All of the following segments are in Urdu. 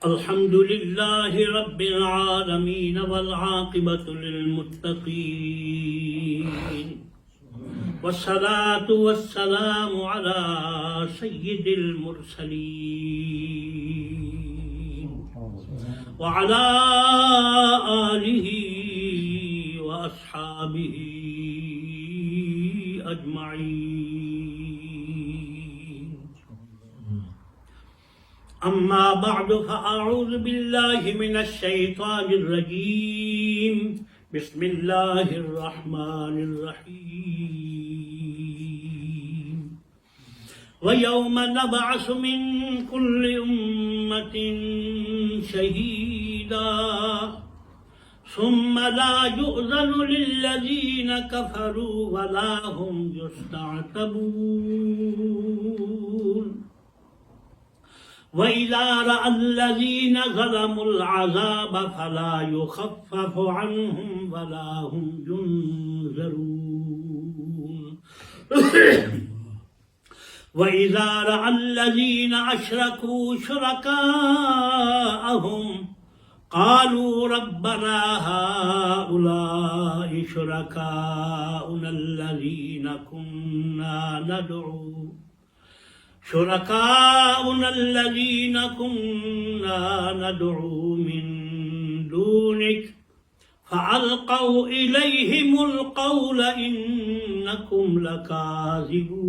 الحمد لله رب العالمين والعاقبة للمتقين والصلاة والسلام على سيد المرسلين وعلى آله وأصحابه أجمعين. أما بعد فأعوذ بالله من الشيطان الرجيم. بسم الله الرحمن الرحيم. ويوم نبعث من كل أمة شهيدا ثم لا يؤذن للذين كفروا ولا هم يستعتبون. وإذا رأى الذين ظلموا العذاب فلا يخفف عنهم ولا هم ينذرون. وإذا رأى الذين أشركوا شركاءهم قالوا ربنا هؤلاء شركاؤنا الذين كنا ندعو من دونك فألقوا إليهم القول إنكم لكاذبون.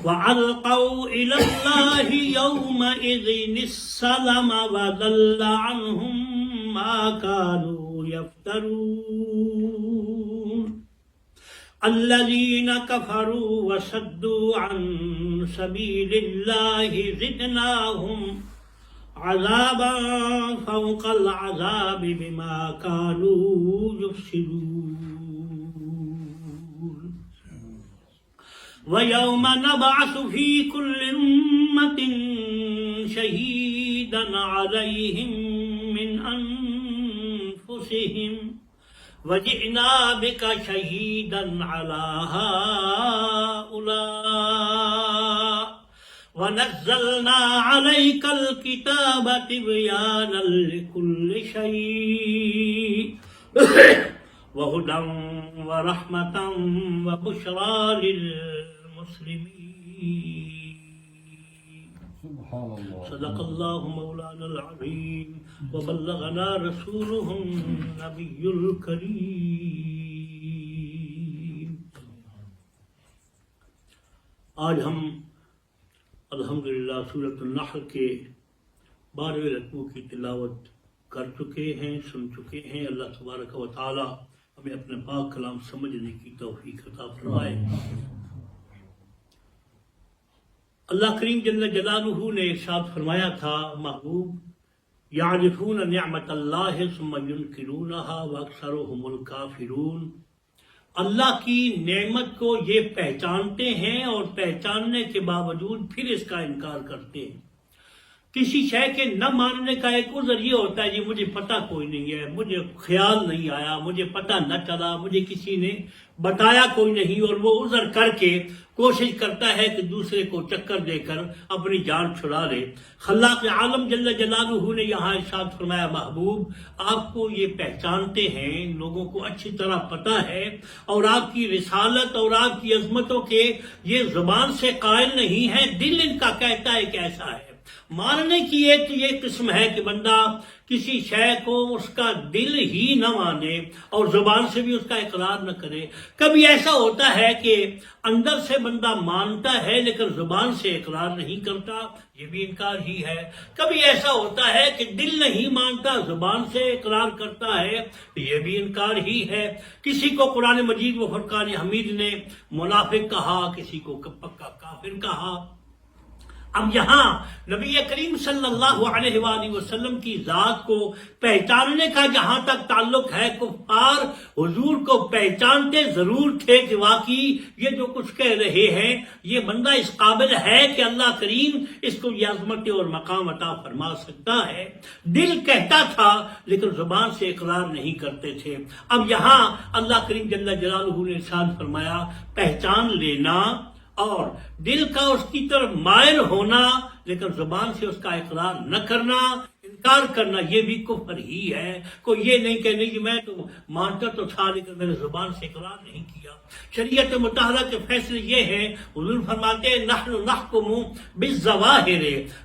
وألقوا إلى الله يومئذ السلم وضل عنهم ما كانوا يفترون. الذين كفروا وصدوا عن سبيل الله زدناهم عذابا فوق العذاب بما كانوا يفسدون. ويوم نبعث في كل أمة شهيدا عليهم من أنفسهم وجئنا بك شهيدا على هؤلاء ونزلنا عليك الكتاب تبيانا لكل شيء وهدى ورحمة وبشرى للمسلمين. صدق الله مولانا العظيم وبلغنا رسوله النبي الكريم. آج ہم الحمدللہ سورۃ النحل کے 12ویں رکوع کی تلاوت کر چکے ہیں، سن چکے ہیں. اللہ تبارک و تعالی ہمیں اپنے پاک کلام سمجھنے کی توفیق عطا فرمائے. اللہ کریم جل جلالہ نے ارشاد فرمایا تھا، محبوب یعرفون نعمت اللہ ثم ینکرونہا واکثرہم الکافرون. اللہ کی نعمت کو یہ پہچانتے ہیں اور پہچاننے کے باوجود پھر اس کا انکار کرتے ہیں. کسی شے کے نہ ماننے کا ایک عذر یہ ہوتا ہے جی مجھے پتہ کوئی نہیں ہے، مجھے خیال نہیں آیا، مجھے پتہ نہ چلا، مجھے کسی نے بتایا کوئی نہیں، اور وہ عذر کر کے کوشش کرتا ہے کہ دوسرے کو چکر دے کر اپنی جان چھڑا لے. خلاق عالم جل جلالہ نے یہاں ارشاد فرمایا، محبوب آپ کو یہ پہچانتے ہیں، لوگوں کو اچھی طرح پتہ ہے، اور آپ کی رسالت اور آپ کی عظمتوں کے یہ زبان سے قائل نہیں ہے، دل ان کا کہتا ہے کہ ایسا ہے. ماننے کی ایک یہ قسم ہے کہ بندہ کسی شے کو اس کا دل ہی نہ مانے اور زبان سے بھی اس کا اقرار نہ کرے. کبھی ایسا ہوتا ہے کہ اندر سے بندہ مانتا ہے لیکن زبان سے اقرار نہیں کرتا، یہ بھی انکار ہی ہے. کبھی ایسا ہوتا ہے کہ دل نہیں مانتا، زبان سے اقرار کرتا ہے، یہ بھی انکار ہی ہے. کسی کو قرآن مجید و فرقان حمید نے منافق کہا، کسی کو پکا کافر کہا. اب یہاں نبی کریم صلی اللہ علیہ وآلہ وسلم کی ذات کو پہچاننے کا جہاں تک تعلق ہے، کفار حضور کو پہچانتے ضرور تھے کہ واقعی یہ جو کچھ کہہ رہے ہیں یہ بندہ اس قابل ہے کہ اللہ کریم اس کو یہ عظمت اور مقام عطا فرما سکتا ہے. دل کہتا تھا لیکن زبان سے اقرار نہیں کرتے تھے. اب یہاں اللہ کریم جل جلالہ نے ارشاد فرمایا پہچان لینا اور دل کا اس کی طرف مائل ہونا لیکن زبان سے اس کا اقرار نہ کرنا، انکار کرنا، یہ بھی کفر ہی ہے۔ کوئی یہ نہیں کہ نہیں میں تو مانتا تو تھا لیکن میں نے زبان سے اقرار نہیں کیا۔ شریعت مطہرہ کے فیصلے یہ ہیں، حضور فرماتے ہیں نحن نحکم بالظواہر،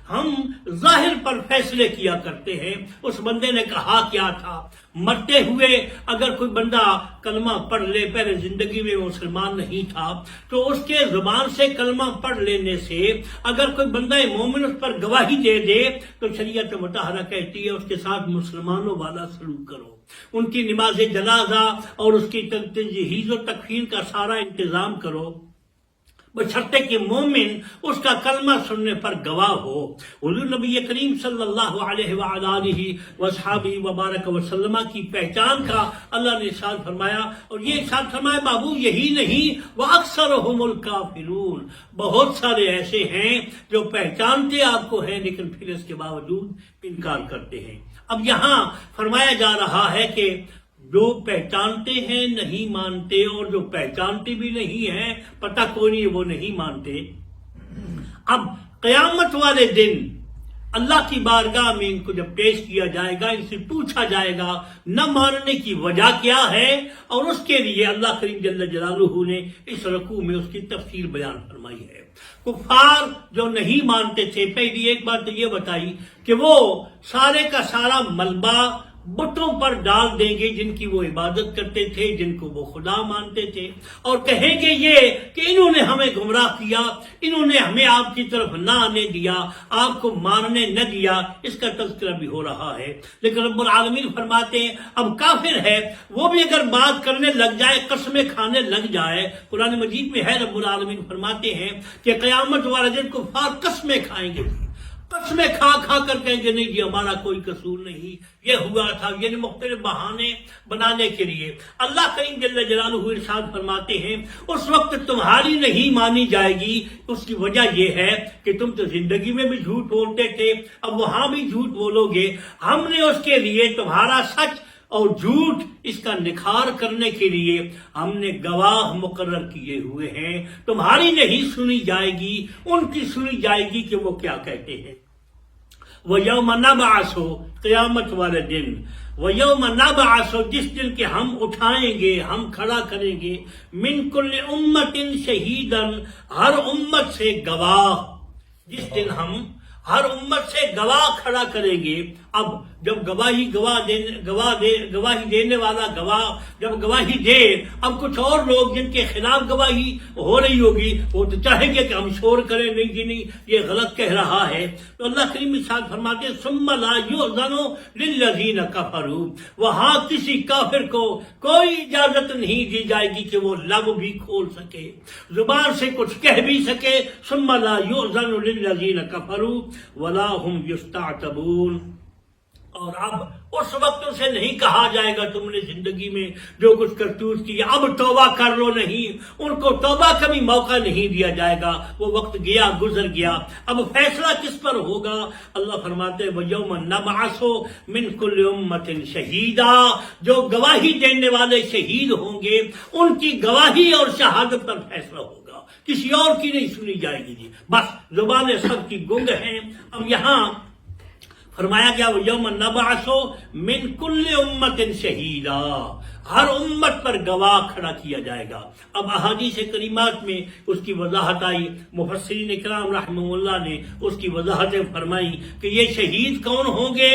ہم ظاہر پر فیصلے کیا کرتے ہیں۔ اس بندے نے کہا کیا تھا؟ مرتے ہوئے اگر کوئی بندہ کلمہ پڑھ لے، پہلے زندگی میں مسلمان نہیں تھا تو اس کے زبان سے کلمہ پڑھ لینے سے اگر کوئی بندہ مومن اس پر گواہی دے دے تو شریعت مطہرہ کہتی ہے اس کے ساتھ مسلمانوں والا سلوک کرو، ان کی نماز جنازہ اور اس کی تجہیز و تکفین کا سارا انتظام کرو، بشرطے کہ مومن اس کا کلمہ سننے پر گواہ ہو۔ حضور نبی کریم صلی اللہ علیہ وآلہ وصحابہ وبارک وسلم کی پہچان کا اللہ نے ارشاد فرمایا، اور یہ ارشاد فرمایا بابو یہی نہیں وَأَكْثَرُهُمُ الْكَافِرُونَ، بہت سارے ایسے ہیں جو پہچانتے آپ کو ہیں لیکن پھر اس کے باوجود انکار کرتے ہیں۔ اب یہاں فرمایا جا رہا ہے کہ جو پہچانتے ہیں نہیں مانتے، اور جو پہچانتے بھی نہیں ہیں پتہ کوئی نہیں وہ نہیں مانتے۔ اب قیامت والے دن اللہ کی بارگاہ میں ان کو جب پیش کیا جائے گا، ان سے پوچھا جائے گا نہ ماننے کی وجہ کیا ہے، اور اس کے لیے اللہ کریم جل جلالہ نے اس رکوع میں اس کی تفصیل بیان فرمائی ہے۔ کفار جو نہیں مانتے تھے، پہلی ایک بات تو یہ بتائی کہ وہ سارے کا سارا ملبہ بتوں پر ڈال دیں گے جن کی وہ عبادت کرتے تھے، جن کو وہ خدا مانتے تھے، اور کہیں گے یہ کہ انہوں نے ہمیں گمراہ کیا، انہوں نے ہمیں آپ کی طرف نہ آنے دیا، آپ کو ماننے نہ دیا۔ اس کا تذکرہ بھی ہو رہا ہے، لیکن رب العالمین فرماتے ہیں اب کافر ہے وہ بھی اگر بات کرنے لگ جائے، قسمیں کھانے لگ جائے، قرآن مجید میں ہے رب العالمین فرماتے ہیں کہ قیامت والے دن کفار قسمیں کھائیں گے، قسمیں کھا کھا کر کہیں گے نہیں جی ہمارا کوئی قصور نہیں، یہ ہوا تھا، یعنی مختلف بہانے بنانے کے لیے۔ اللہ کریم جل جلالہ ارشاد فرماتے ہیں اس وقت تمہاری نہیں مانی جائے گی، اس کی وجہ یہ ہے کہ تم تو زندگی میں بھی جھوٹ بولتے تھے، اب وہاں بھی جھوٹ بولو گے۔ ہم نے اس کے لیے تمہارا سچ اور جھوٹ اس کا نکھار کرنے کے لیے ہم نے گواہ مقرر کیے ہوئے ہیں، تمہاری نہیں سنی جائے گی، ان کی سنی جائے گی کہ وہ کیا کہتے ہیں۔ وَيَوْمَ نَبْعَثُ، قیامت والے دن، وَيَوْمَ نَبْعَثُ، جس دن کے ہم اٹھائیں گے، ہم کھڑا کریں گے، مِن كُلِّ أُمَّةٍ شَهِيدًا، ہر امت سے گواہ، جس دن ہم ہر امت سے گواہ کھڑا کریں گے۔ اب جب گواہی دینے والا گواہ جب گواہی دے، اب کچھ اور لوگ جن کے خلاف گواہی ہو رہی ہوگی وہ تو چاہیں گے کہ ہم شور کریں، نہیں جی نہیں یہ غلط کہہ رہا ہے، تو اللہ کریم ارشاد فرماتے ہیں ثم لا یؤذن للذین کفروا، وہاں کسی کافر کو کوئی اجازت نہیں دی جائے گی کہ وہ لب بھی کھول سکے، زبان سے کچھ کہہ بھی سکے۔ ثم لا یؤذن للذین کفروا ولا هم یستعتبون، اور اب اس وقت سے نہیں کہا جائے گا تم نے زندگی میں جو کچھ کرتوت کی اب توبہ کر لو، نہیں، ان کو توبہ کا بھی موقع نہیں دیا جائے گا، وہ وقت گیا گزر گیا۔ اب فیصلہ کس پر ہوگا؟ اللہ فرماتے ہیں وَيَوْمَ نَبْعَثُ مِن كُلِّ أُمَّةٍ شَهِيدًا، جو گواہی دینے والے شہید ہوں گے ان کی گواہی اور شہادت پر فیصلہ ہوگا، کسی اور کی نہیں سنی جائے گی۔ جی بس زبانیں سب کی گنگ ہیں۔ اب یہاں فرمایا گیا وَيَوْمَ نَبْعَثُ مِن كُلِّ أُمَّةٍ شَهِيدًا، ہر امت پر گواہ کھڑا کیا جائے گا۔ اب احادیث کریمات میں اس کی وضاحت آئی، مفسرین اکرام رحمہ اللہ نے اس کی وضاحتیں فرمائی کہ یہ شہید کون ہوں گے۔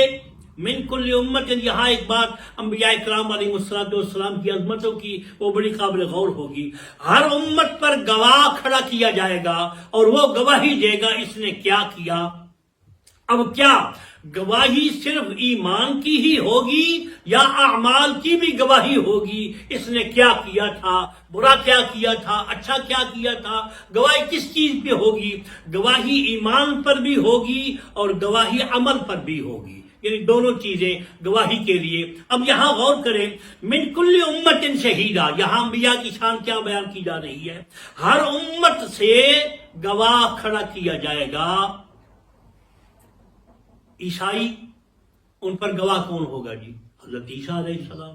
من کل امت، یہاں ایک بات انبیاء اکرام علیہ السلام کی عظمتوں کی وہ بڑی قابل غور ہوگی۔ ہر امت پر گواہ کھڑا کیا جائے گا اور وہ گواہی دے گا اس نے کیا کیا۔ اب کیا گواہی صرف ایمان کی ہی ہوگی یا اعمال کی بھی گواہی ہوگی؟ اس نے کیا کیا تھا، برا کیا کیا تھا، اچھا کیا کیا تھا، گواہی کس چیز پہ ہوگی؟ گواہی ایمان پر بھی ہوگی اور گواہی عمل پر بھی ہوگی، یعنی دونوں چیزیں گواہی کے لیے۔ اب یہاں غور کریں من کل امت شہیدہ، یہاں انبیاء کی شان کیا بیان کی جا رہی ہے؟ ہر امت سے گواہ کھڑا کیا جائے گا۔ عیسائی، ان پر گواہ کون ہوگا جی؟ حضرت عیسیٰ علیہ السلام۔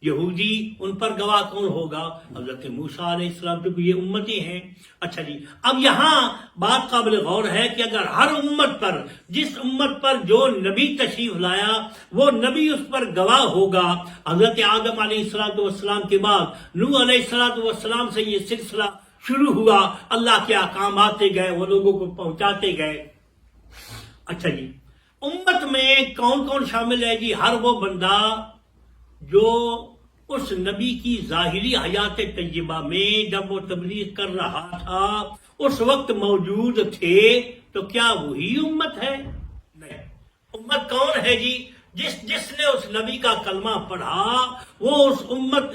یہودی ان پر گواہ کون ہوگا؟ حضرت موسیٰ علیہ السلام، کیونکہ یہ امتی ہیں۔ اچھا جی، اب یہاں بات قابل غور ہے کہ اگر ہر امت پر، جس امت پر جو نبی تشریف لایا وہ نبی اس پر گواہ ہوگا، حضرت آدم علیہ السلام کے بعد نوح علیہ السلام سے یہ سلسلہ شروع ہوا، اللہ کے احکام آتے گئے، وہ لوگوں کو پہنچاتے گئے۔ اچھا جی، امت میں کون کون شامل ہے جی؟ ہر وہ بندہ جو اس نبی کی ظاہری حیات طیبہ میں جب وہ تبلیغ کر رہا تھا اس وقت موجود تھے، تو کیا وہی امت ہے؟ نہیں۔ امت کون ہے جی؟ جس نے اس نبی کا کلمہ پڑھا وہ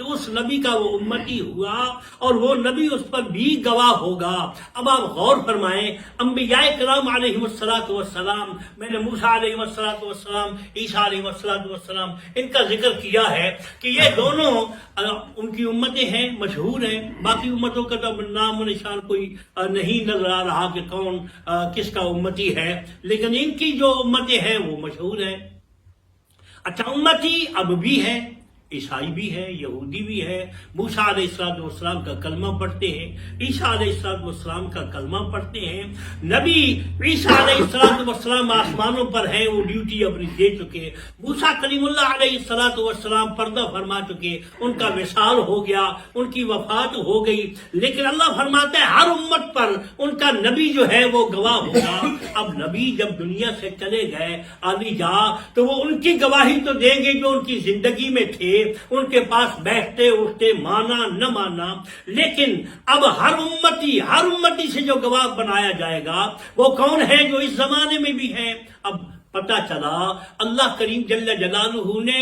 اس نبی کا وہ امتی ہوا، اور وہ نبی اس پر بھی گواہ ہوگا۔ اب آپ غور فرمائیں، انبیاء کرام علیہ السلام، میں نے موسیٰ علیہ السلام، عیسیٰ علیہ السلام، ان کا ذکر کیا ہے کہ یہ دونوں ان کی امتیں ہیں، مشہور ہیں۔ باقی امتوں کا تو نام و نشان کوئی نہیں نظر آ رہا کہ کون کس کا امتی ہے، لیکن ان کی جو امتیں ہیں وہ مشہور ہیں۔ اچھا، امتی اب بھی ہے، عیسائی بھی ہے، یہودی بھی ہے، موسیٰ علیہ السلام کا کلمہ پڑھتے ہیں، عیسیٰ علیہ السلام کا کلمہ پڑھتے ہیں۔ نبی عیسیٰ علیہ السلام آسمانوں پر ہیں، وہ ڈیوٹی اپنی دے چکے۔ موسیٰ کلیم اللہ علیہ السلام پردہ فرما چکے، ان کا وصال ہو گیا، ان کی وفات ہو گئی، لیکن اللہ فرماتا ہے ہر امت پر ان کا نبی جو ہے وہ گواہ ہوگا۔ اب نبی جب دنیا سے چلے گئے علی جا، تو وہ ان کی گواہی تو دیں گے جو ان کی زندگی میں تھے، ان کے پاس بیٹھتے اٹھتے، مانا نہ مانا، لیکن اب ہر امتی سے جو گواہ بنایا جائے گا وہ کون ہے؟ جو اس زمانے میں بھی ہے۔ اب پتہ چلا اللہ کریم جل جلالہ نے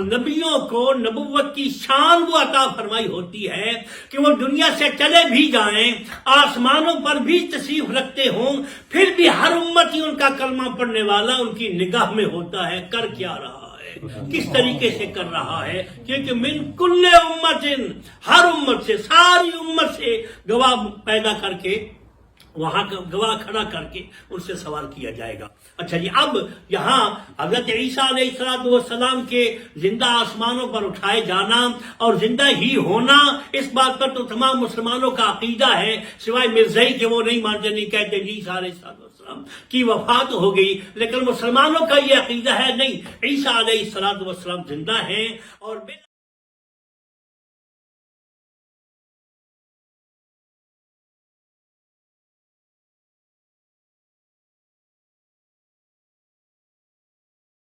نبیوں کو نبوت کی شان وہ عطا فرمائی ہوتی ہے کہ وہ دنیا سے چلے بھی جائیں، آسمانوں پر بھی تشریف رکھتے ہوں، پھر بھی ہر امتی ان کا کلمہ پڑھنے والا ان کی نگاہ میں ہوتا ہے۔ کر کیا رہا ہے، کس طریقے سے کر رہا ہے؟ کیونکہ من کل امت، ہر امت سے، ساری امت سے گواہ پیدا کر کے، وہاں گواہ کھڑا کر کے ان سے سوال کیا جائے گا۔ اچھا جی، اب یہاں حضرت عیسیٰ علیہ السلام کے زندہ آسمانوں پر اٹھائے جانا اور زندہ ہی ہونا، اس بات پر تو تمام مسلمانوں کا عقیدہ ہے، سوائے مرزائی کہ وہ نہیں مانتے، نہیں کہتے جی عیسیٰ علیہ السلام کی وفات ہو گئی، لیکن مسلمانوں کا یہ عقیدہ ہے نہیں، عیسیٰ علیہ السلام زندہ ہیں اور